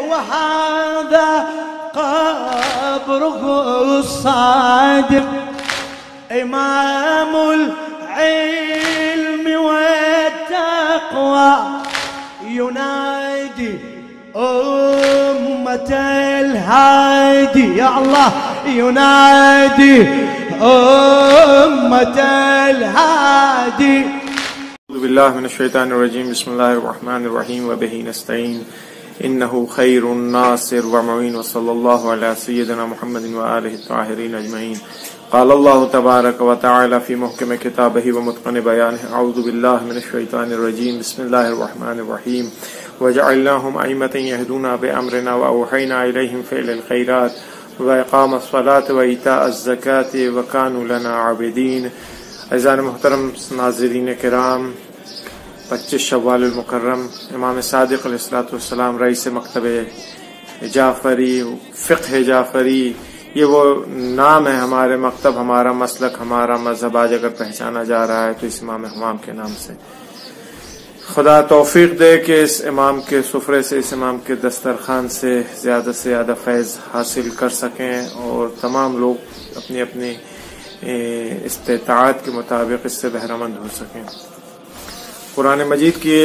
وهذا قبره الصادق إمام العلم والتقوى ينادي أمة الهادي يا الله ينادي أمة الهادي. أعوذ بالله من الشيطان الرجيم. بسم الله الرحمن الرحيم وبه نستعين إنه خير الناصر ومعين وصلى الله على سيدنا محمد وآله الطاهرين أجمعين. قال الله تبارك وتعالى في محكم كتابه ومتقن بيانه أعوذ بالله من الشيطان الرجيم. بسم الله الرحمن الرحيم. وجعلناهم أئمة يهدون بأمرنا وأوحينا إليهم فعل الخيرات وإقام الصلاة وإيتاء الزكاة وكانوا لنا عابدين. عزیزان محترم ناظرین کرام، 25 شوال المکرم امام صادق علیہ السلام رئیس مکتب جعفری فقہ جعفری، یہ وہ نام ہے ہمارے مکتب، ہمارا مسلک، ہمارا مذہب آج اگر پہچانا جا رہا ہے تو اس امام حمام کے نام سے. خدا توفیق دے کہ اس امام کے سفرے سے، اس امام کے دسترخوان سے زیادہ فیض حاصل کر سکیں اور تمام لوگ اپنی اپنی استطاعت کے مطابق اس سے بہرہ مند ہو سکیں. قرآن مجید کی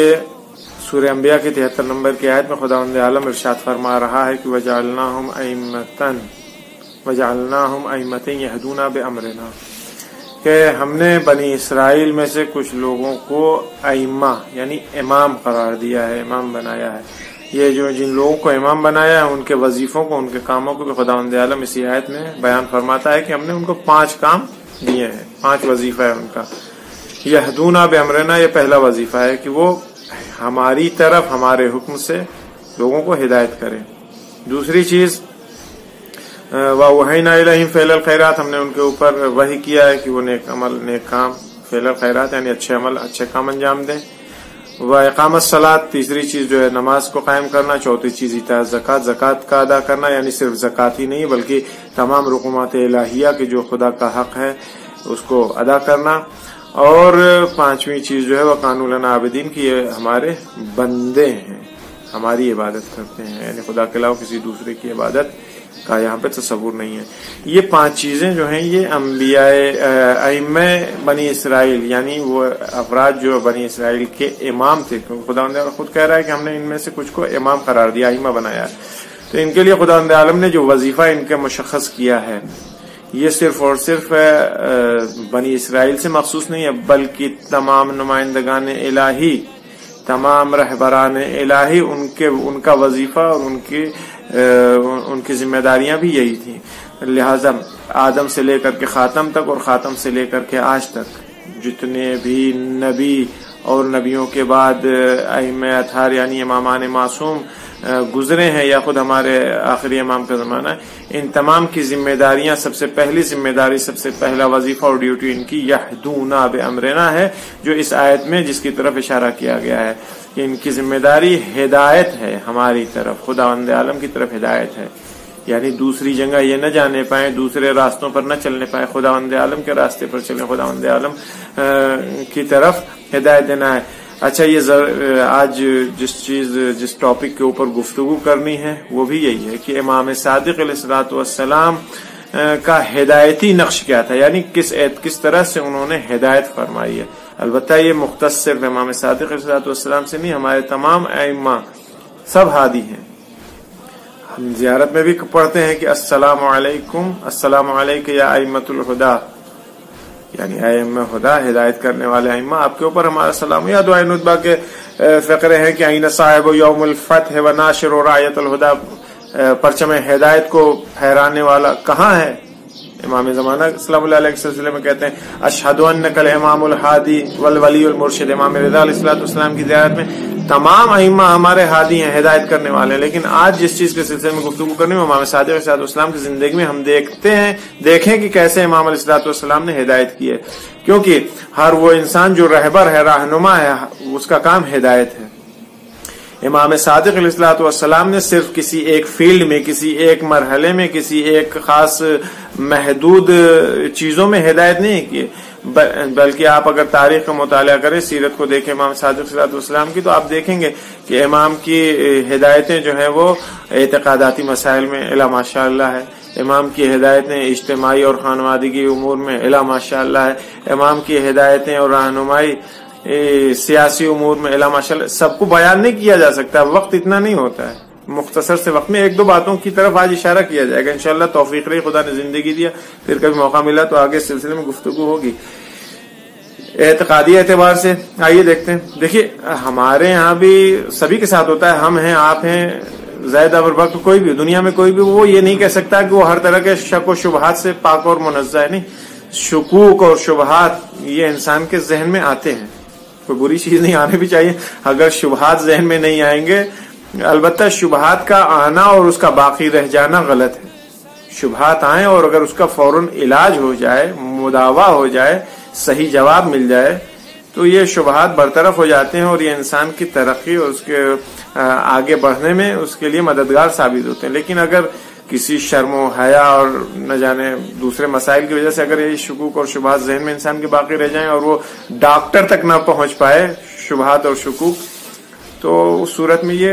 سورہ انبیاء کی 73 نمبر کی آیت میں خداوند عالم ارشاد فرما رہا ہے کہ وجعلناہم ائمۃ یہدون بامرنا، کہ ہم نے بنی اسرائیل میں سے کچھ لوگوں کو ائمہ یعنی امام قرار دیا ہے، امام بنایا ہے. یہ جو جن لوگوں کو امام بنایا ہے ان کے وظیفوں کو، ان کے کاموں کو بھی خداوند عالم اسی آیت میں بیان فرماتا ہے کہ ہم نے ان کو 5 کام دیے ہیں، 5 وظیفہ ہے ان کا. یہدون بامرنا، یہ پہلا وظیفہ ہے کہ وہ ہماری طرف ہمارے حکم سے لوگوں کو ہدایت کریں. دوسری چیز وَأَوْحَيْنَا إِلَيْهِمْ فِعْلَ الْخَيْرَاتِ، ہم نے ان کے اوپر وحی کیا ہے کہ وہ نیک عمل، نیک کام، فعل الخیرات یعنی اچھے عمل، اچھے کام انجام دیں. وَإِقَامَ الصَّلَاةِ، تیسری چیز جو ہے نماز کو قائم کرنا. چوتھی چیز ایتاء الزکات، زکات کا ادا کرنا، یعنی صرف زکات ہی نہیں بلکہ تمام رقومات الہیہ کے جو خدا کا حق ہے اس کو ادا کرنا. اور 5ویں چیز جو ہے وہ وَكَانُوا لَنَا عَابِدِينَ، کہ یہ ہمارے بندے ہیں، ہماری عبادت کرتے ہیں، یعنی خدا کے علاوہ کسی دوسرے کی عبادت کا یہاں پہ تصور نہیں ہے. یہ 5 چیزیں جو ہیں یہ انبیاء ائمہ بنی اسرائیل یعنی وہ افراد جو بنی اسرائیل کے امام تھے، کیونکہ خداوند خود کہہ رہا ہے کہ ہم نے ان میں سے کچھ کو امام قرار دیا، ائمہ بنایا. تو ان کے لیے خداوند عالم نے جو وظیفہ ان کا مشخص کیا ہے یہ صرف اور صرف بنی اسرائیل سے مخصوص نہیں ہے بلکہ تمام نمائندگان الہی، تمام رہبران الہی، ان کا وظیفہ اور ان کی ذمہ داریاں بھی یہی تھیں. لہذا آدم سے لے کر کے خاتم تک اور خاتم سے لے کر کے آج تک جتنے بھی نبی اور نبیوں کے بعد ائمہ اطہار یعنی امامان معصوم گزرے ہیں یا خود ہمارے آخری امام کا زمانہ ہے، ان تمام کی ذمہ داریاں، سب سے پہلی ذمہ داری، سب سے پہلا وظیفہ اور ڈیوٹی ان کی یہدون بامرنا ہے، جو اس آیت میں جس کی طرف اشارہ کیا گیا ہے کہ ان کی ذمہ داری ہدایت ہے، ہماری طرف خداوند عالم کی طرف ہدایت ہے. یعنی دوسری جگہ یہ نہ جانے پائیں، دوسرے راستوں پر نہ چلنے پائیں، خداوند عالم کے راستے پر چلیں، خداوند عالم کی طرف ہدایت دینا ہے. اچھا، یہ آج جس ٹاپک کے اوپر گفتگو کرنی ہے وہ بھی یہی ہے کہ امام صادق علیہ السلام کا ہدایتی نقش کیا تھا، یعنی کس طرح سے انہوں نے ہدایت فرمائی ہے. البتہ یہ مختص صرف امام صادق علیہ السلام سے نہیں، ہمارے تمام ائمہ سب ہادی ہیں. ہم زیارت میں بھی پڑھتے ہیں کہ السلام علیکم، السلام علیکم یا ائمۃ الہدی، یعنی ائمہ خدا، ہدایت کرنے والے ائمہ، آپ کے اوپر ہمارا سلام. یا دعائے ندبہ کے فقرے ہیں کہ آئین صاحب یوم الفتح و ناشر و رایت الہدی، پرچم ہدایت کو پھہرانے والا کہاں ہے؟ امام زمانہ صلی اللہ علیہ سلسلے میں کہتے ہیں اشہد انک الامام الہادی والولی المرشد. امام رضا علیہ السلام کی زیارت میں تمام ائمہ ہمارے ہادی ہیں، ہدایت کرنے والے ہیں. لیکن آج جس چیز کے سلسلے میں گفتگو کرنے میں امام صادق علیہ السلام کی زندگی میں ہم دیکھیں کہ کیسے امام علیہ السلام نے ہدایت کی ہے، کیونکہ ہر وہ انسان جو رہبر ہے، رہنما ہے، اس کا کام ہدایت ہے. امام صادق علیہ السلام نے صرف کسی ایک فیلڈ میں، کسی ایک مرحلے میں، کسی ایک خاص محدود چیزوں میں ہدایت نہیں کی، بلکہ آپ اگر تاریخ کا مطالعہ کریں، سیرت کو دیکھیں امام صادق صلی اللہ علیہ وسلم کی، تو آپ دیکھیں گے کہ امام کی ہدایتیں جو ہیں وہ اعتقاداتی مسائل میں الا ماشاء اللہ ہے، امام کی ہدایتیں اجتماعی اور خانوادگی امور میں الا ماشاء اللہ ہے، امام کی ہدایتیں اور رہنمائی سیاسی امور میں الا ماشاء اللہ۔ سب کو بیان نہیں کیا جا سکتا، وقت اتنا نہیں ہوتا ہے، مختصر سے وقت میں ایک دو باتوں کی طرف آج اشارہ کیا جائے گا انشاءاللہ، توفیق رہی، خدا نے زندگی دیا، پھر کبھی موقع ملا تو آگے اس سلسلے میں گفتگو ہوگی۔ اعتقادی اعتبار سے آئیے دیکھتے ہیں۔ دیکھیے ہمارے یہاں بھی سبھی کے ساتھ ہوتا ہے، ہم ہیں، آپ ہیں، زید ابر بکر، کوئی بھی دنیا میں کوئی بھی، وہ یہ نہیں کہہ سکتا کہ وہ ہر طرح کے شک و شبہات سے پاک اور منزہ ہے، نہیں، شکوک اور شبہات یہ انسان کے ذہن میں آتے ہیں، کوئی بری چیز نہیں، آنے بھی چاہیے۔ اگر شبہات ذہن میں نہیں آئیں گے، البتہ شبہات کا آنا اور اس کا باقی رہ جانا غلط ہے۔ شبہات آئیں اور اگر اس کا فوراً علاج ہو جائے، مداوا ہو جائے، صحیح جواب مل جائے تو یہ شبہات برطرف ہو جاتے ہیں اور یہ انسان کی ترقی اور اس کے آگے بڑھنے میں اس کے لیے مددگار ثابت ہوتے ہیں۔ لیکن اگر کسی شرم و حیا اور نہ جانے دوسرے مسائل کی وجہ سے اگر یہ شکوک اور شبہات ذہن میں انسان کے باقی رہ جائیں اور وہ ڈاکٹر تک نہ پہنچ پائے شبہات اور شکوک، تو اس صورت میں یہ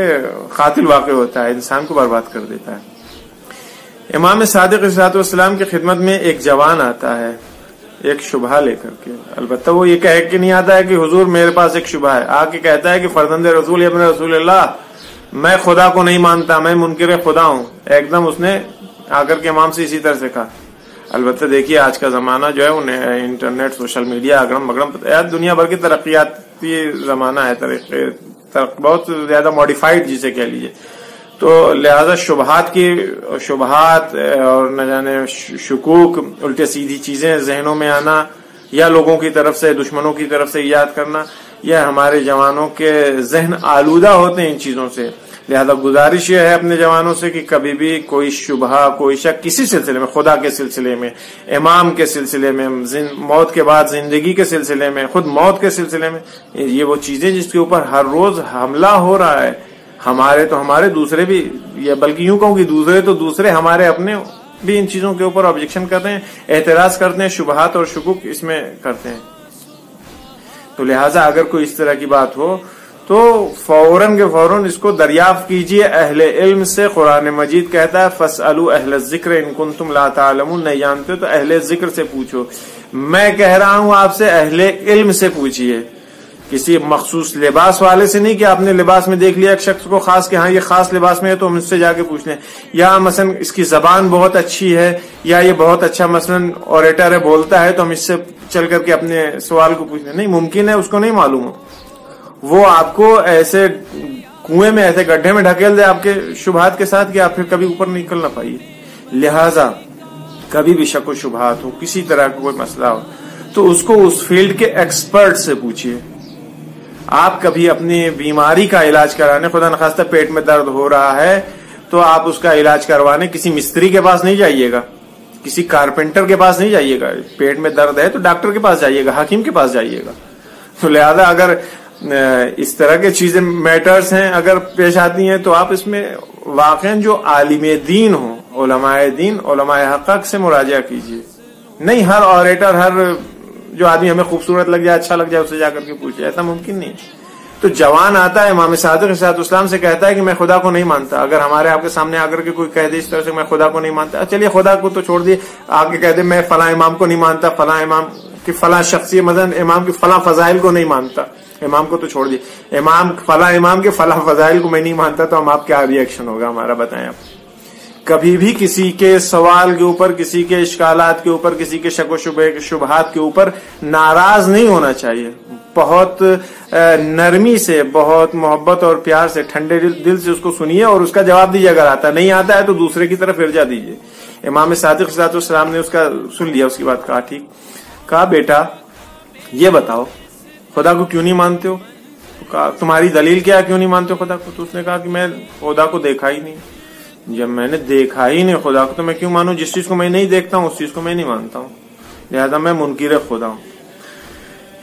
قاتل واقع ہوتا ہے، انسان کو برباد کر دیتا ہے۔ امام صادق علیہ الصلوۃ والسلام کی خدمت میں ایک جوان آتا ہے ایک شبہ لے کر کے، البتہ وہ یہ کہہ کے نہیں آتا ہے کہ حضور میرے پاس ایک شبہ ہے، آ کے کہتا ہے کہ فرزند رسول ابن رسول اللہ، میں خدا کو نہیں مانتا، میں منکر خدا ہوں۔ ایک دم اس نے آ کر کے امام سے اسی طرح سے کہا۔ البتہ دیکھیے آج کا زمانہ جو ہے انہیں انٹرنیٹ، سوشل میڈیا، اگرم بگرم، دنیا بھر کی ترقیاتی زمانہ ہے، بہت زیادہ ماڈیفائڈ جسے کہہ لیجیے، تو لہذا شبہات اور نہ جانے شکوک، الٹے سیدھی چیزیں ذہنوں میں آنا، یا لوگوں کی طرف سے، دشمنوں کی طرف سے ایجاد کرنا، یا ہمارے جوانوں کے ذہن آلودہ ہوتے ہیں ان چیزوں سے۔ لہذا گزارش یہ ہے اپنے جوانوں سے کہ کبھی بھی کوئی شبہ، کوئی شک کسی سلسلے میں، خدا کے سلسلے میں، امام کے سلسلے میں، موت کے بعد زندگی کے سلسلے میں، خود موت کے سلسلے میں، یہ وہ چیزیں جس کے اوپر ہر روز حملہ ہو رہا ہے، ہمارے دوسرے بھی، یا بلکہ یوں کہوں کہ دوسرے ہمارے اپنے بھی ان چیزوں کے اوپر آبجیکشن کرتے ہیں، اعتراض کرتے ہیں، شبہات اور شکوک اس میں کرتے ہیں۔ تو لہٰذا اگر کوئی اس طرح کی بات ہو تو فوراً کے فوراً اس کو دریافت کیجئے اہل علم سے۔ قرآن مجید کہتا ہے فَاسْأَلُوا أَهْلَ الذِّكْرِ إِن كُنتُمْ لَا تَعْلَمُونَ، نہیں جانتے تو اہل ذکر سے پوچھو۔ میں کہہ رہا ہوں آپ سے اہل علم سے پوچھئے، کسی مخصوص لباس والے سے نہیں کہ آپ نے لباس میں دیکھ لیا ایک شخص کو خاص کہ ہاں یہ خاص لباس میں ہے تو ہم اس سے جا کے پوچھ لیں، یا مثلا اس کی زبان بہت اچھی ہے، یا یہ بہت اچھا مثلا اوریٹر ہے، بولتا ہے، تو ہم اس سے چل کر کے اپنے سوال کو پوچھ لیں۔ نہیں، ممکن ہے اس کو نہیں معلوم ہو، وہ آپ کو ایسے کنویں میں، ایسے گڈھے میں ڈھکیل دے آپ کے شبہات کے ساتھ کہ آپ پھر کبھی اوپر نکل نہ پائیے۔ لہذا کبھی بھی شک و شبہات ہو، کسی طرح کا کوئی مسئلہ ہو، تو اس کو اس فیلڈ کے ایکسپرٹ سے پوچھیے۔ آپ کبھی اپنی بیماری کا علاج کرانے، خدا نخواستہ پیٹ میں درد ہو رہا ہے تو آپ اس کا علاج کروانے کسی مستری کے پاس نہیں جائیے گا، کسی کارپینٹر کے پاس نہیں جائیے گا۔ پیٹ میں درد ہے تو ڈاکٹر کے پاس جائیے گا، حکیم کے پاس جائیے گا۔ تو لہذا اگر اس طرح کی چیزیں میٹرز ہیں اگر پیش آتی ہیں تو آپ اس میں واقعا جو عالم دین ہوں، علماء دین، علماء حقائق سے مراجعہ کیجیے۔ نہیں ہر اوریٹر، ہر جو آدمی ہمیں خوبصورت لگ جائے، اچھا لگ جائے، اسے جا کر کے پوچھے، ایسا ممکن نہیں۔ تو جوان آتا ہے امام صادق علیہ السلام سے کہتا ہے کہ میں خدا کو نہیں مانتا۔ اگر ہمارے آپ کے سامنے آ کر کے کوئی کہہ دے اس طرح سے میں خدا کو نہیں مانتا، چلیے خدا کو تو چھوڑ دیے، آگے کہہ دے میں فلاں امام کو نہیں مانتا، فلاں امام کی فلاں شخصیت، مثلا امام کی فلاں فضائل کو نہیں مانتا، امام کو تو چھوڑ دیے، فلاں امام کے فلاں فضائل کو میں نہیں مانتا، تو ہم آپ کیا ری ایکشن ہوگا ہمارا، بتائیں آپ۔ کبھی بھی کسی کے سوال کے اوپر، کسی کے اشکالات کے اوپر، کسی کے شک و شبہات کے اوپر ناراض نہیں ہونا چاہیے۔ بہت نرمی سے، بہت محبت اور پیار سے، ٹھنڈے دل سے اس کو سنیے اور اس کا جواب دیجیے۔ اگر نہیں آتا ہے تو دوسرے کی طرف ارجا دیجیے۔ امام صادق علیہ السلام نے اس کا سن لیا، اس کی بات کہا ٹھیک، کہا بیٹا یہ بتاؤ خدا کو کیوں نہیں مانتے ہو؟ کہا تمہاری دلیل کیا، کیوں نہیں مانتے ہو خدا کو؟ تو اس نے کہا کہ میں خدا کو دیکھا ہی نہیں، جب میں نے دیکھا ہی نہیں خدا کو تو میں کیوں مانوں؟ جس چیز کو میں نہیں دیکھتا ہوں اس چیز کو میں نہیں مانتا ہوں، لہذا میں منکر خدا ہوں۔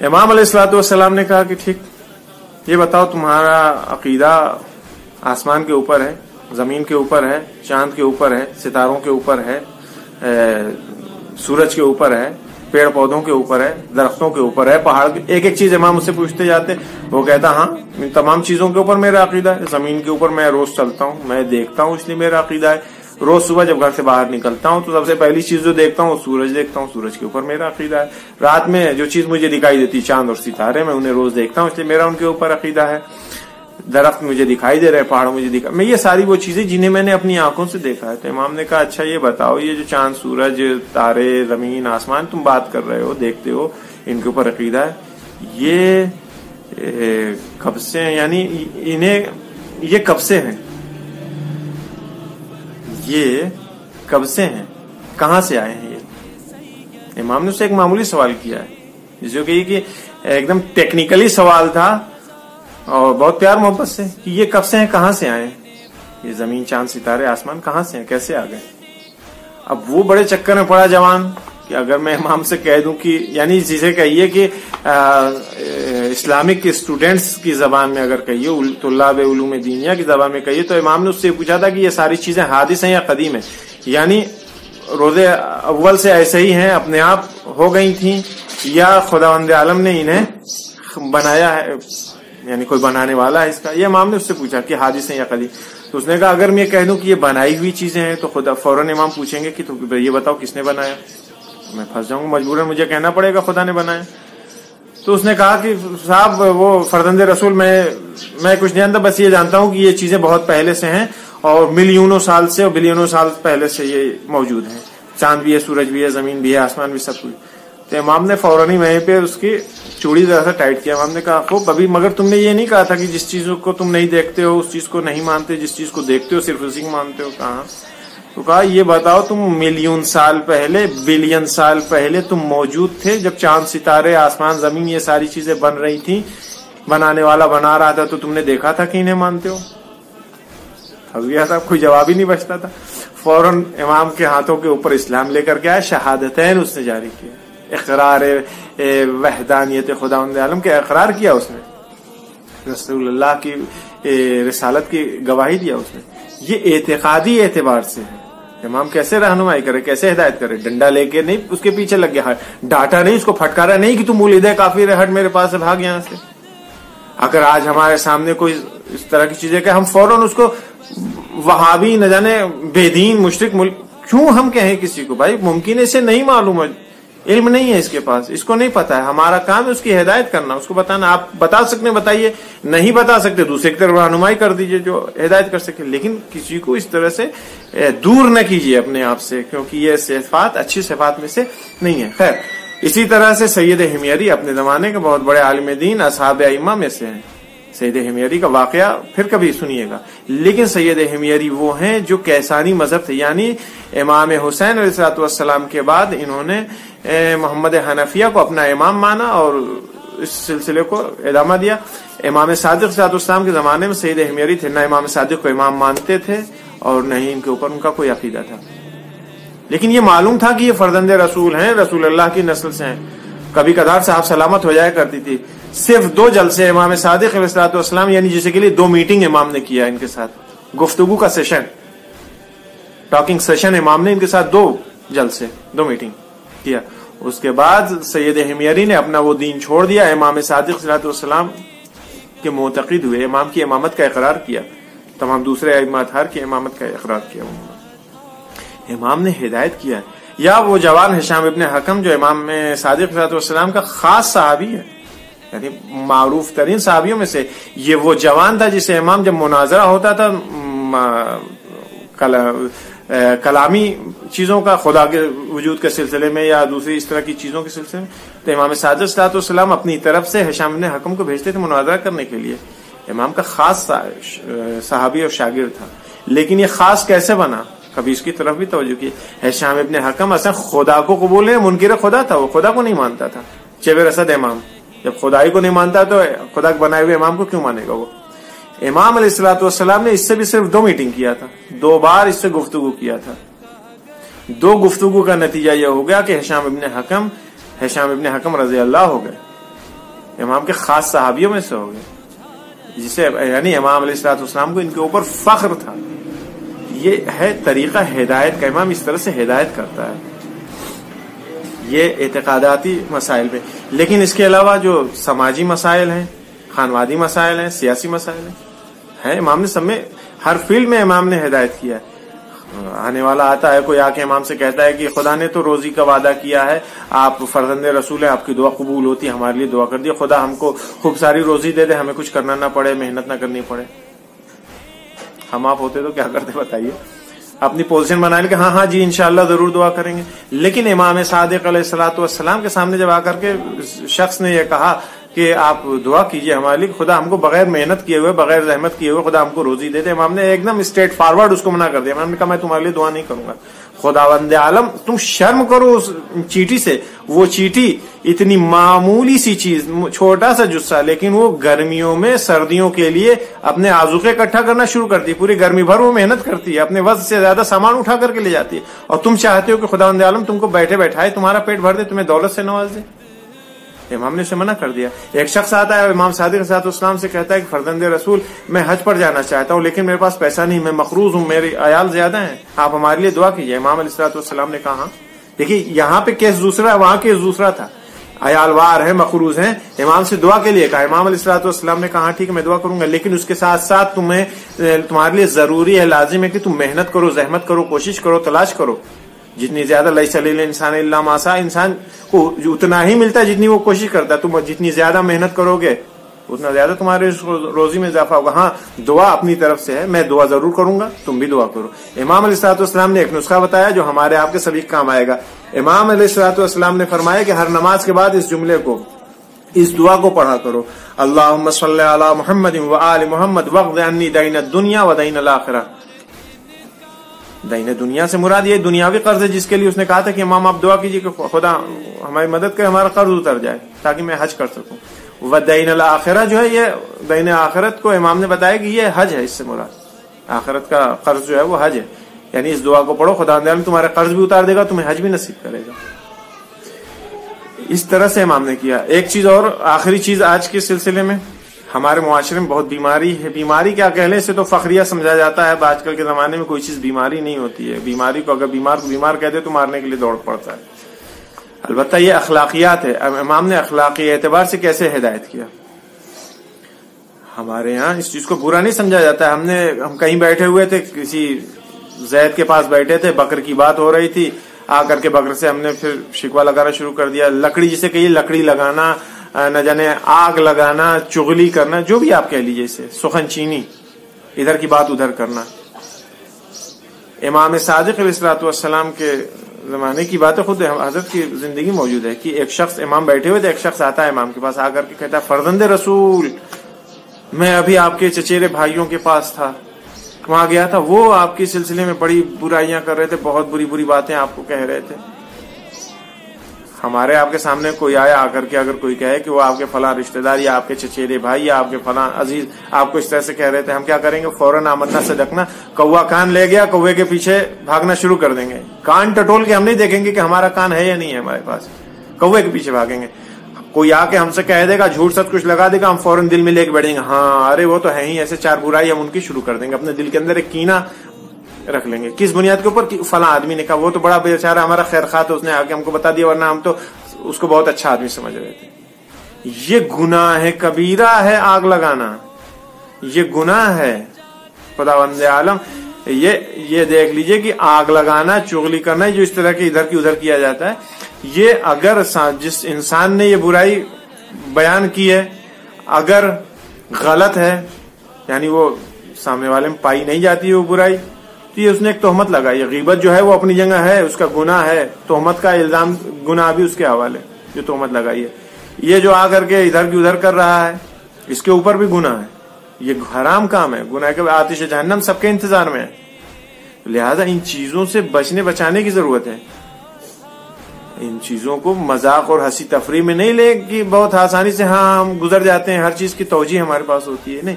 امام علیہ الصلوۃ والسلام نے کہا کہ ٹھیک، یہ بتاؤ تمہارا عقیدہ آسمان کے اوپر ہے، زمین کے اوپر ہے، چاند کے اوپر ہے، ستاروں کے اوپر ہے، سورج کے اوپر ہے، پیڑ پودوں کے اوپر ہے, درختوں کے اوپر ہے, پہاڑ, ایک ایک چیز امام اس سے پوچھتے جاتے. وہ کہتا ہاں ان تمام چیزوں کے اوپر میرا عقیدہ ہے. زمین کے اوپر میں روز چلتا ہوں, میں دیکھتا ہوں, اس لیے میرا عقیدہ ہے. روز صبح جب گھر سے باہر نکلتا ہوں تو سب سے پہلی چیز جو دیکھتا ہوں وہ سورج دیکھتا ہوں, سورج کے اوپر میرا عقیدہ ہے. رات میں جو چیز مجھے دکھائی دیتی, چاند اور ستارے, میں انہیں روز دیکھتا ہوں, اس لیے میرا ان کے اوپر عقیدہ ہے. درخت مجھے دکھائی دے رہے, پہاڑ مجھے دکھائی, میں یہ ساری وہ چیزیں جنہیں میں نے اپنی آنکھوں سے دیکھا ہے. تو امام نے کہا اچھا یہ بتاؤ, یہ جو چاند, سورج, تارے, زمین, آسمان تم بات کر رہے ہو, دیکھتے ہو, ان کے اوپر عقیدہ ہے, یہ کب سے ہیں, یعنی انہیں یہ کب سے ہیں, یہ کب سے ہیں, کہاں سے آئے ہیں یہ؟ امام نے اس سے ایک معمولی سوال کیا ہے, جس کو کہ ایک دم ٹیکنیکلی سوال تھا اور بہت پیار محبت سے, کہ یہ کب سے ہیں, کہاں سے آئے ہیں, یہ زمین, چاند, ستارے, آسمان کہاں سے ہیں, کیسے آ گئے. اب وہ بڑے چکر میں پڑا جوان کہ اگر میں امام سے کہہ دوں کہ, یعنی جسے کہیے کہ اسلامک اسٹوڈینٹس کی زبان میں اگر کہیے, طلاب علوم دینیہ کی زبان میں کہیے, تو امام نے اس سے پوچھا تھا کہ یہ ساری چیزیں حادث ہیں یا قدیم ہیں, یعنی روز اول سے ایسے ہی ہیں, اپنے آپ ہو گئی تھیں, یا خداوند عالم نے انہیں بنایا ہے, یعنی کوئی بنانے والا ہے اس کا. یہ امام نے اس سے پوچھا کہ حادث ہیں یا قدیم. تو اس نے کہا اگر میں کہہ دوں کہ یہ بنائی ہوئی چیزیں ہیں تو خدا فوراً امام پوچھیں گے کہ تو یہ بتاؤ کس نے بنایا, میں پھنس جاؤں گا, مجبوراً مجھے کہنا پڑے گا خدا نے بنایا. تو اس نے کہا کہ صاحب وہ فرزند رسول, میں کچھ نہیں جانتا, بس یہ جانتا ہوں کہ یہ چیزیں بہت پہلے سے ہیں اور ملینوں سال سے اور بلینوں سال پہلے سے یہ موجود ہیں. چاند بھی ہے, سورج بھی ہے, زمین بھی ہے, آسمان بھی, سب کچھ. تو امام نے فوراً ہی وہیں پہ اس کی چوڑی ذرا سا ٹائٹ کیا. امام نے کہا خوب, ابھی مگر تم نے یہ نہیں کہا تھا کہ جس چیز کو تم نہیں دیکھتے ہو اس چیز کو نہیں مانتے, جس چیز کو دیکھتے ہو صرف اسی کو مانتے ہو. کہاں؟ تو کہا یہ بتاؤ تم ملین سال پہلے, بلین سال پہلے تم موجود تھے جب چاند, ستارے, آسمان, زمین یہ ساری چیزیں بن رہی تھیں, بنانے والا بنا رہا تھا, تو تم نے دیکھا تھا کہ انہیں مانتے ہو؟ پھنس گیا تھا, کوئی جواب ہی نہیں بچتا تھا. فوراً امام کے ہاتھوں کے اوپر اسلام لے کر کے آیا, شہادتین اس نے جاری کیا, اقرار وحدانیت خداوند عالم کے اقرار کیا اس نے, رسول اللہ کی رسالت کی گواہی دیا اس نے. یہ اعتقادی اعتبار سے ہے. امام کیسے رہنمائی کرے, کیسے ہدایت کرے, ڈنڈا لے کے نہیں اس کے پیچھے لگ گیا, ڈانٹا نہیں, اس کو پھٹکارا نہیں کہ تم مولد ہے, کافر ہے, ہٹ میرے پاس سے, بھاگ یہاں سے. اگر آج ہمارے سامنے کوئی اس طرح کی چیزیں کہ ہم فوراً اس کو وہابی, نہ جانے بے دین, مشرک, کیوں ہم کہیں کسی کو, بھائی ممکن ہے اسے نہیں معلوم ہے, علم نہیں ہے اس کے پاس, اس کو نہیں پتا ہے. ہمارا کام ہے اس کی ہدایت کرنا, اس کو بتانا. آپ بتا سکتے بتائیے, نہیں بتا سکتے دوسرے کی طرف رہنمائی کر دیجئے جو ہدایت کر سکے, لیکن کسی کو اس طرح سے دور نہ کیجیے اپنے آپ سے, کیونکہ یہ صفات اچھی صفات میں سے نہیں ہے. خیر, اسی طرح سے سید حمیری اپنے زمانے کے بہت بڑے عالم دین, اصحاب ائمہ میں سے ہیں. سید حمیری کا واقعہ پھر کبھی سنیے گا. لیکن سید حمیری وہ ہیں جو کیسانی مذہب تھے, یعنی امام حسین علیہ السلام کے بعد انہوں نے محمد حنفیہ کو اپنا امام مانا اور اس سلسلے کو ادامہ دیا. امام صادق علیہ السلام کے زمانے میں سید حمیری تھے, نہ امام صادق کو امام مانتے تھے اور نہ ہی ان کے اوپر ان کا کوئی عقیدہ تھا. لیکن یہ معلوم تھا کہ یہ فرزند رسول ہیں, رسول اللہ کی نسل سے ہیں. کبھی کبھار صاحب سلامت ہو جایا کرتی تھی. صرف 2 جلسے امام صادق علیہ السلام, یعنی جیسے کہ 2 میٹنگ امام نے کیا ان کے ساتھ, گفتگو کا سیشن, ٹاکنگ سیشن, امام نے ان کے ساتھ 2 جلسے, 2 میٹنگ کیا. اس کے بعد سید حمیری نے اپنا وہ دین چھوڑ دیا, امام صادق علیہ السلام کے معتقد ہوئے, امام کی امامت کا اقرار کیا, تمام دوسرے ائمہ اطہار کی امامت کا اقرار کیا. امام نے ہدایت کیا. یا وہ جوان ہشام ابن حکم جو امام صادق علیہ السلام کا خاص صحابی ہے, یعنی معروف ترین صحابیوں میں سے, یہ وہ جوان تھا جسے امام جب مناظرہ ہوتا تھا کلامی چیزوں کا, خدا کے وجود کے سلسلے میں یا دوسری اس طرح کی چیزوں کے سلسلے میں, تو امام صادق علیہ السلام اپنی طرف سے ہشام ابن حکم کو بھیجتے تھے مناظرہ کرنے کے لیے. امام کا خاص صحابی اور شاگرد تھا. لیکن یہ خاص کیسے بنا, کبھی اس کی طرف بھی توجہ کی. ہشام ابن حکم اصلا خدا کو قبول ہے, منکر خدا تھا, وہ خدا کو نہیں مانتا تھا. شیب رسد امام جب خدائی کو نہیں مانتا تو خدا کے بنائے ہوئے امام کو کیوں مانے گا وہ. امام علیہ السلام نے اس سے بھی صرف 2 میٹنگ کیا تھا, 2 بار اس سے گفتگو کیا تھا. 2 گفتگو کا نتیجہ یہ ہو گیا کہ ہشام ابن حکم رضی اللہ ہو گئے, امام کے خاص صحابیوں میں سے ہو گئے, جسے یعنی امام علیہ السلام کو ان کے اوپر فخر تھا. یہ ہے طریقہ ہدایت کا, امام اس طرح سے ہدایت کرتا ہے. یہ اعتقاداتی مسائل پہ. لیکن اس کے علاوہ جو سماجی مسائل ہیں، خانوادی مسائل ہیں، سیاسی مسائل ہیں، امام نے سب میں ہر فیلڈ میں امام نے ہدایت کیا ہے. آنے والا آتا ہے، کوئی آ کے امام سے کہتا ہے کہ خدا نے تو روزی کا وعدہ کیا ہے، آپ فرزند رسول ہیں، آپ کی دعا قبول ہوتی ہے، ہمارے لیے دعا کر دیے، خدا ہم کو خوب ساری روزی دے دے، ہمیں کچھ کرنا نہ پڑے، محنت نہ کرنی پڑے. ہم آپ ہوتے تو کیا کرتے بتائیے؟ اپنی پوزیشن بنا لیں کہ ہاں جی انشاءاللہ ضرور دعا کریں گے. لیکن امام صادق علیہ الصلوۃ والسلام کے سامنے جب آ کر کے شخص نے یہ کہا کہ آپ دعا کیجئے ہمارے لیے، خدا ہم کو بغیر محنت کیے ہوئے، بغیر زحمت کیے ہوئے خدا ہم کو روزی دے دے، امام نے ایک دم اسٹریٹ فارورڈ اس کو منع کر دیا. امام نے کہا میں تمہارے لیے دعا نہیں کروں گا. خداوند عالم تم شرم کرو اس چیٹی سے. وہ چیٹی اتنی معمولی سی چیز، چھوٹا سا جسہ، لیکن وہ گرمیوں میں سردیوں کے لیے اپنے آذوقے اکٹھا کرنا شروع کرتی ہے. پوری گرمی بھر وہ محنت کرتی ہے، اپنے وزن سے زیادہ سامان اٹھا کر کے لے جاتی ہے، اور تم چاہتے ہو کہ خداوند عالم تم کو بیٹھے بیٹھائے تمہارا پیٹ بھر دے، تمہیں دولت سے نواز دے. امام نے اسے منع کر دیا. ایک شخص آتا ہے امام صادق علیہ السلام سے کہتا ہے کہ فرزند رسول میں حج پر جانا چاہتا ہوں لیکن میرے پاس پیسہ نہیں، میں مقروض ہوں، میری عیال زیادہ ہیں، آپ ہمارے لیے دعا کیجیے. امام علیہ السلام نے کہا ہاں. دیکھیے یہاں پہ کیس دوسرا ہے، وہاں کیس دوسرا تھا. عیال وار ہیں، مقروض ہیں، امام سے دعا کے لیے کہا. امام علیہ السلام نے کہا ٹھیک ہے میں دعا کروں گا، لیکن اس کے ساتھ ساتھ تمہارے لیے ضروری ہے، لازم ہے کہ تم محنت کرو، زحمت کرو، کوشش کرو، تلاش کرو. جتنی زیادہ لیس للانسان الا ما سعى، انسان کو اتنا ہی ملتا ہے جتنی وہ کوشش کرتا ہے. تم جتنی زیادہ محنت کرو گے اتنا زیادہ تمہارے روزی میں اضافہ ہوگا. ہاں دعا اپنی طرف سے ہے، میں دعا ضرور کروں گا، تم بھی دعا کرو. امام علیہ السلام نے ایک نسخہ بتایا جو ہمارے آپ کے سبھی کام آئے گا. امام علیہ السلام نے فرمایا کہ ہر نماز کے بعد اس جملے کو، اس دعا کو پڑھا کرو، اللہم صلی علی محمد وآل محمد واقض عنی دین الدنیا ودین الآخرہ. دین دنیا سے مراد یہ دنیاوی قرض ہے جس کے لیے اس نے کہا تھا کہ امام آپ دعا کیجیے کہ خدا ہماری مدد کرے، ہمارا قرض اتر جائے تاکہ میں حج کر سکوں. ودین الآخرہ جو ہے، یہ دین آخرت کو امام نے بتایا کہ یہ حج ہے، اس سے مراد آخرت کا قرض جو ہے وہ حج ہے. یعنی اس دعا کو پڑھو، خدا تعالیٰ تمہارے قرض بھی اتار دے گا، تمہیں حج بھی نصیب کرے گا. اس طرح سے امام نے کیا. ایک چیز اور، آخری چیز آج کے سلسلے میں، ہمارے معاشرے میں بہت بیماری ہے. بیماری کیا کہہ لیں، اسے تو فخریہ سمجھا جاتا ہے. آج کل کے زمانے میں کوئی چیز بیماری نہیں ہوتی ہے. بیماری کو اگر بیمار کو بیمار کہتے تو مارنے کے لیے دوڑ پڑتا ہے. البتہ یہ اخلاقیات ہے. امام نے اخلاقی اعتبار سے کیسے ہدایت کیا. ہمارے یہاں اس چیز کو برا نہیں سمجھا جاتا ہے. ہم کہیں بیٹھے ہوئے تھے، کسی زید کے پاس بیٹھے تھے، بکر کی بات ہو رہی تھی. آ کر کے بکر سے ہم نے پھر شکوہ لگانا شروع کر دیا. لکڑی جسے کہیے، لکڑی لگانا، نہ جانے آگ لگانا، چغلی کرنا، جو بھی آپ کہہ لیجیے، اسے سخن چینی، ادھر کی بات ادھر کرنا. امام صادق علیہ السلام کے زمانے کی بات ہے، خود حضرت کی زندگی موجود ہے کہ ایک شخص، امام بیٹھے ہوئے تھے، ایک شخص آتا ہے امام کے پاس، آ کر کے کہتا ہے فرزند رسول میں ابھی آپ کے چچیرے بھائیوں کے پاس تھا، وہاں گیا تھا، وہ آپ کے سلسلے میں بڑی برائیاں کر رہے تھے، بہت بری بری باتیں آپ کو کہہ رہے تھے. ہمارے آپ کے سامنے کوئی آیا، آ کر کے اگر کوئی کہے کہ وہ آپ کے فلاں رشتہ دار یا آپ کے چچیرے بھائی یا آپ کے فلاں عزیز آپ کو اس طرح سے کہہ رہے تھے، ہم کیا کریں گے؟ فوراً آمدنا سے ڈکنا. کوا کان لے گیا، کوے کے پیچھے بھاگنا شروع کر دیں گے. کان ٹٹول کے ہم نہیں دیکھیں گے کہ ہمارا کان ہے یا نہیں ہے ہمارے پاس، کوے کے پیچھے بھاگیں گے. کوئی آ کے ہم سے کہہ دے گا، جھوٹ سچ کچھ لگا دے گا، ہم فوراً دل میں لے کے بیٹھیں گے، ہاں ارے وہ تو ہے ہی ایسے، چار برائی ہم ان کی شروع کر دیں گے. اپنے دل کے اندر ایک کینہ رکھ لیں گے. کس بنیاد کے اوپر؟ فلاں آدمی نے کہا، وہ تو بڑا بیچارہ ہمارا خیر خواہ تھا، اس نے آ کے ہم کو بتا دیا، ورنہ ہم تو اس کو بہت اچھا آدمی سمجھ رہے تھے. یہ گناہ ہے، کبیرہ ہے آگ لگانا، یہ گناہ ہے. خداوند عالم یہ دیکھ لیجئے کہ آگ لگانا، چغلی کرنا، جو اس طرح کے ادھر کی ادھر کیا جاتا ہے، یہ اگر جس انسان نے یہ برائی بیان کی ہے اگر غلط ہے، یعنی وہ سامنے والے میں پائی نہیں جاتی ہے وہ برائی، تو یہ اس نے ایک تہمت لگائی ہے. غیبت جو ہے وہ اپنی جگہ ہے، اس کا گناہ ہے، تہمت کا الزام گناہ بھی اس کے حوالے، جو تہمت لگائی ہے. یہ جو آ کر کے ادھر کی ادھر کر رہا ہے، اس کے اوپر بھی گناہ ہے. یہ حرام کام ہے، گناہ کے آتش جہنم سب کے انتظار میں ہے. لہذا ان چیزوں سے بچانے کی ضرورت ہے. ان چیزوں کو مذاق اور ہنسی تفریح میں نہیں لے کہ بہت آسانی سے ہاں ہم گزر جاتے ہیں، ہر چیز کی توجیہ ہمارے پاس ہوتی ہے. نہیں،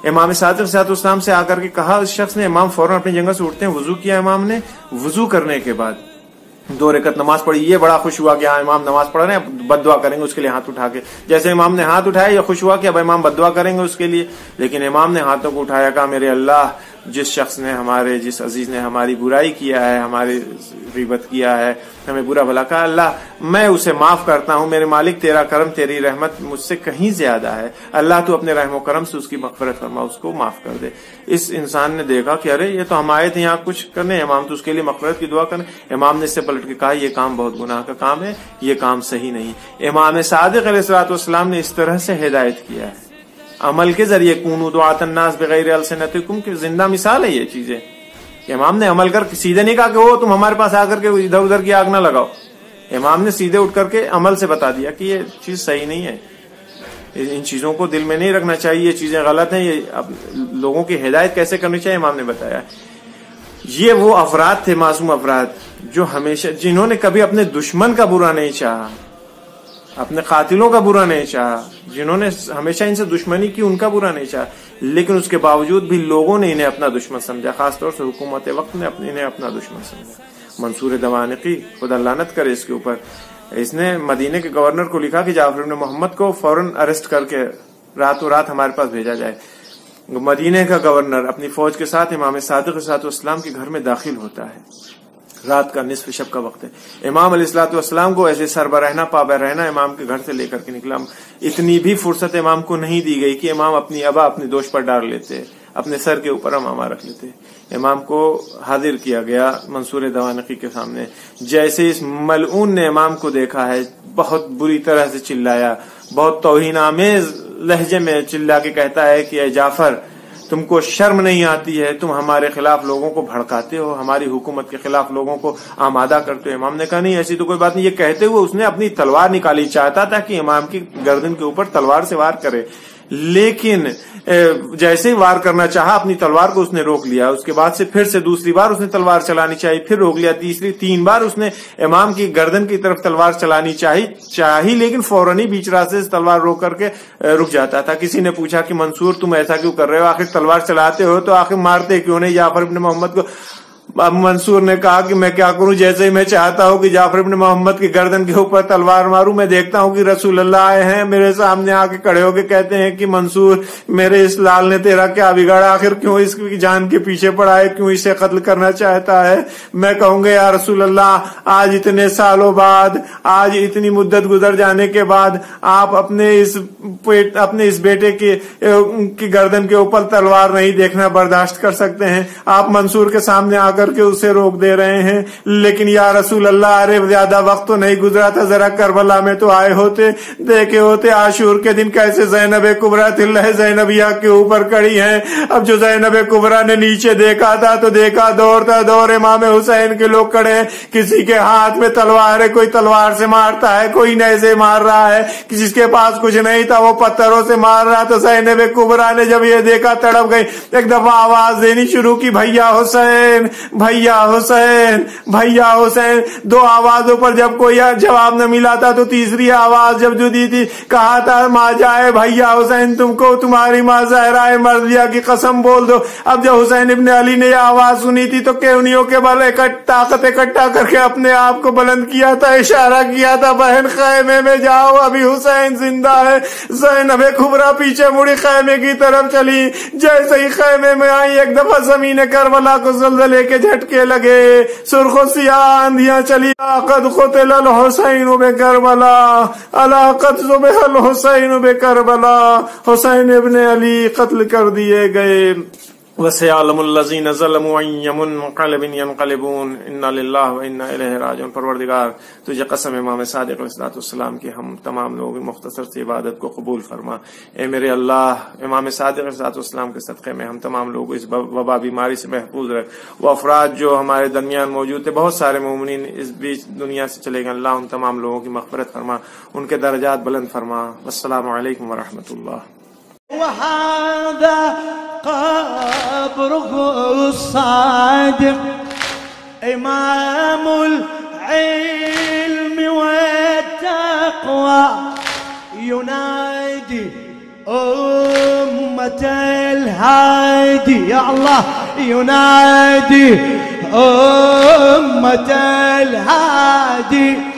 امام صادق علیہ السلام سے آ کر کے کہا اس شخص نے، امام فوراً اپنی جگہ سے اٹھتے ہیں، وضو کیا امام نے، وضو کرنے کے بعد 2 رکعت نماز پڑھی. یہ بڑا خوش ہوا کہ ہاں امام نماز پڑھ رہے ہیں، بد دعا کریں گے اس کے لیے ہاتھ اٹھا کے. جیسے امام نے ہاتھ اٹھایا، یہ خوش ہوا کہ اب امام بد دعا کریں گے اس کے لیے، لیکن امام نے ہاتھوں کو اٹھایا، کہا میرے اللہ جس شخص نے جس عزیز نے ہماری برائی کیا ہے، ہماری غیبت کیا ہے، ہمیں برا بھلا کہا، اللہ میں اسے معاف کرتا ہوں، میرے مالک تیرا کرم تیری رحمت مجھ سے کہیں زیادہ ہے، اللہ تو اپنے رحم و کرم سے اس کی مغفرت فرما، اس کو معاف کر دے۔ اس انسان نے دیکھا کہ ارے یہ تو ہم آئے تھے یہاں کچھ کرنے، امام تو اس کے لیے مغفرت کی دعا کرنے، امام نے اس سے پلٹ کے کہا یہ کام بہت گناہ کا کام ہے، یہ کام صحیح نہیں۔ امام صادق علیہ الصلوۃ والسلام نے اس طرح سے ہدایت کیا ہے عمل کے ذریعے، کونوا دعاۃ الناس بغیر السنتکم، کی زندہ مثال ہے یہ چیزیں کہ امام نے عمل کر سیدھے نہیں کہا کہ وہ تم ہمارے پاس آ کر کے ادھر ادھر کی آگ نہ لگاؤ، امام نے سیدھے اٹھ کر کے عمل سے بتا دیا کہ یہ چیز صحیح نہیں ہے، ان چیزوں کو دل میں نہیں رکھنا چاہیے، یہ چیزیں غلط ہیں، یہ لوگوں کی ہدایت کیسے کرنی چاہیے امام نے بتایا۔ یہ وہ افراد تھے، معصوم افراد، جو ہمیشہ جنہوں نے کبھی اپنے دشمن کا برا نہیں چاہا، اپنے قاتلوں کا برا نہیں چاہا، جنہوں نے ہمیشہ ان سے دشمنی کی ان کا برا نہیں چاہا، لیکن اس کے باوجود بھی لوگوں نے انہیں اپنا دشمن سمجھا، خاص طور سے حکومت وقت نے انہیں اپنا دشمن سمجھا۔ منصور دوانقی خدا لعنت کرے اس کے اوپر، اس نے مدینہ کے گورنر کو لکھا کہ جعفر بن محمد کو فوراً اریسٹ کر کے راتوں رات ہمارے پاس بھیجا جائے۔ مدینہ کا گورنر اپنی فوج کے ساتھ امام صادق علیہ الصلوۃ والسلام کے گھر میں داخل ہوتا ہے، رات کا نصف شب کا وقت ہے، امام علیہ الصلوۃ والسلام کو ایسے سر برہنہ پا برہنہ امام کے گھر سے لے کر کے نکلا، اتنی بھی فرصت امام کو نہیں دی گئی کہ امام اپنی ابا اپنی دوش پر ڈال لیتے، اپنے سر کے اوپر امامہ رکھ لیتے۔ امام کو حاضر کیا گیا منصور دوانقی کے سامنے، جیسے اس ملعون نے امام کو دیکھا ہے بہت بری طرح سے چلایا، بہت توہین آمیز لہجے میں چلا کے کہتا ہے کہ اے جعفر تم کو شرم نہیں آتی ہے، تم ہمارے خلاف لوگوں کو بھڑکاتے ہو، ہماری حکومت کے خلاف لوگوں کو آمادہ کرتے ہو۔ امام نے کہا نہیں ایسی تو کوئی بات نہیں، یہ کہتے ہوئے اس نے اپنی تلوار نکالی، چاہتا تھا کہ امام کی گردن کے اوپر تلوار سے وار کرے، لیکن جیسے ہی وار کرنا چاہا اپنی تلوار کو اس نے روک لیا، اس کے بعد سے پھر سے دوسری بار اس نے تلوار چلانی چاہی، پھر روک لیا، تین بار اس نے امام کی گردن کی طرف تلوار چلانی چاہی لیکن فوراً ہی بیچ راستے سے تلوار روک کر کے رک جاتا تھا۔ کسی نے پوچھا کہ منصور تم ایسا کیوں کر رہے ہو، آخر تلوار چلاتے ہو تو آخر مارتے کیوں نہیں جعفر بن محمد کو؟ اب منصور نے کہا کہ میں کیا کروں، جیسے ہی میں چاہتا ہوں کہ جعفر بن محمد کی گردن کے اوپر تلوار ماروں، میں دیکھتا ہوں کہ رسول اللہ آئے ہیں، میرے سامنے آ کے کھڑے ہو کے کہتے ہیں کہ منصور میرے اس لال نے تیرا کیا بگاڑا، آخر کیوں اس کی جان کے پیچھے پڑا ہے، کیوں اسے قتل کرنا چاہتا ہے؟ میں کہوں گا یا رسول اللہ آج اتنے سالوں بعد، آج اتنی مدت گزر جانے کے بعد آپ اپنے اس بیٹے کی گردن کے اوپر تلوار نہیں دیکھنا برداشت کر سکتے ہیں، آپ منصور کے سامنے آ کر کے اسے روک دے رہے ہیں، لیکن یا رسول اللہ ارے زیادہ وقت تو نہیں گزرا تھا، ذرا کربلا میں تو آئے ہوتے، دیکھے ہوتے عاشور کے دن کیسے زینب کبریٰ تلہ زینبیہ کے اوپر کڑی ہیں۔ اب جو زینب کبریٰ نے نیچے دیکھا تھا تو دیکھا دور امام حسین کے لوگ کڑے ہیں، کسی کے ہاتھ میں تلوار ہے، کوئی تلوار سے مارتا ہے، کوئی نیزے مار رہا ہے، کسی کے پاس کچھ نہیں تھا وہ پتھروں سے مار رہا۔ تو زینب کبریٰ نے جب یہ دیکھا تڑپ گئی، ایک دفعہ آواز دینی شروع کی، بھیا حسین بھیا حسین بھیا حسین۔ دو آوازوں پر جب کوئی جواب نہ ملا تھا تو تیسری آواز جب جو دی تھی، کہا تھا ماں جائے بھیا حسین تم کو تمہاری ماں زہرا مرضیہ کی قسم بول دو۔ اب جب حسین ابن علی نے یہ آواز سنی تھی تو کیونیوں کے بل طاقت اکٹھا کر کے اپنے آپ کو بلند کیا تھا، اشارہ کیا تھا بہن خیمے میں جاؤ ابھی حسین زندہ ہے۔ زینب کبریٰ پیچھے مڑی خیمے کی طرف چلی، جیسے ہی خیمے میں آئی ایک دفعہ زمین کربلا کو زلزلے کے جھٹکے لگے، سرخ و سیاہ آندیاں چلی، قد قتل الحسین بکربلا الا قد ذبح الحسین بکربلا، حسین ابن علی قتل کر دیے گئے۔ وَسَيَعْلَمُ الَّذِينَ ظَلَمُوا أَيَّ مُنقَلِبٍ يَنقَلِبُونَ إِنَّا لِلَّهِ وَإِنَّا إِلَيْهِ رَاجِعُونَ۔ پروردگار تجھے قسم امام صادق علیہ السلام کی، ہم تمام لوگ مختصر سی عبادت کو قبول فرما۔ اے میرے اللہ امام صادق علیہ السلام کے صدقے میں ہم تمام لوگ اس وبا بیماری سے محفوظ رکھ۔ وہ افراد جو ہمارے درمیان موجود تھے، بہت سارے مومنین اس بیچ دنیا سے چلے گئے، اللہ ان تمام لوگوں کی مغفرت فرما، ان کے درجات بلند فرما۔ السلام علیکم ورحمۃ اللہ۔ وهذا قبره الصادق إمام العلم والتقوى، ينادي أمة الهادي، يا الله ينادي أمة الهادي